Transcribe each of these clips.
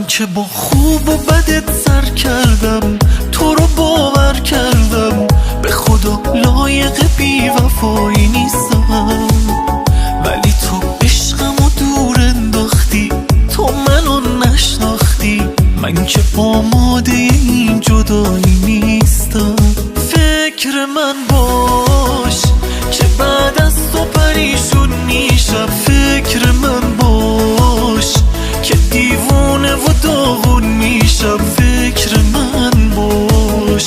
که با خوب و بدت سر کردم، تو رو باور کردم، به خدا لایق بی وفایی نیستم. ولی تو عشقمو دور انداختی، تو منو نشناختی، من که آماده این جدایی نیستم. فکر من باش که بعد از تو پریشون میشم، فکر من باش که دیوونه و داغون میشم، فکر من باش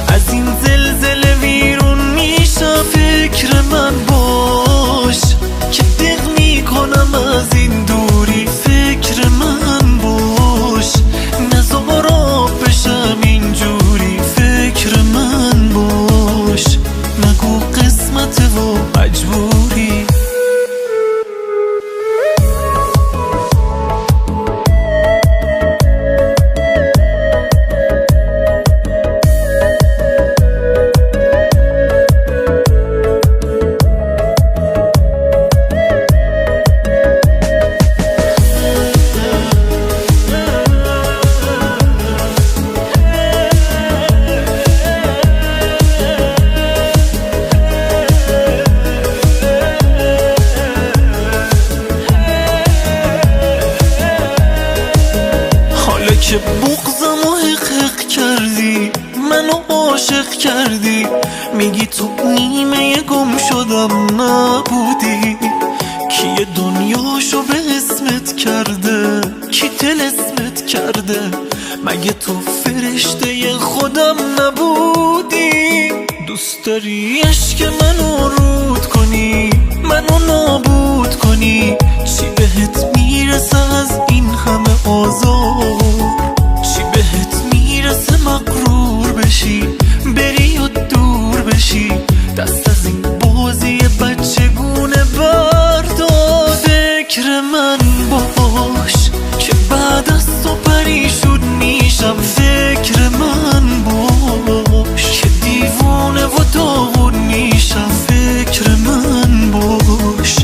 از این زلزله ویرون میشم، فکر من باش که دق میکنم از این دوری، فکر من باش نذار آب بشم اینجوری، فکر من باش نگو قسمت و مجبوری. که بغضم و حقق کردی، منو عاشق کردی، میگی تو نیمه گم شدم نبودی. کی دنیاشو به اسمت کرده، کی طلسمت کرده، مگه تو فرشته خودم نبودی؟ دوست داری عشق منو رود کنی، منو نابود کنی، چی بهت میرسه از این همه آزار؟ چی بهت میرسه مغرور بشی، بری و دور بشی، دست از این بازی بچگونه بردار. فکر من باش که بعد از تو پریشون میشم، فکر من باش که دیوونه و داغون میشم، فکر من باش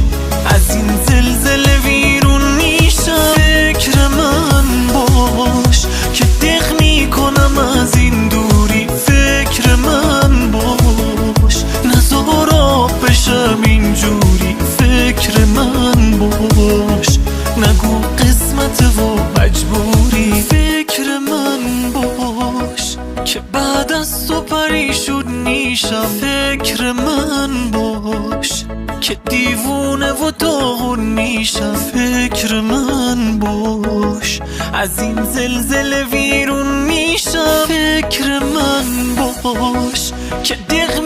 از این زلزله ویرون میشم، فکر من باش که دق میکنم از این دوری، فکر من باش نذار آب بشم اینجوری، فکر من باش نگو قسمت و مجبوری. فکر من باش که بعد از تو پریشون میشم، فکر من باش که دیوونه و داغون میشم، فکر من باش از این زلزله ویرون میشم، فکر من باش که دق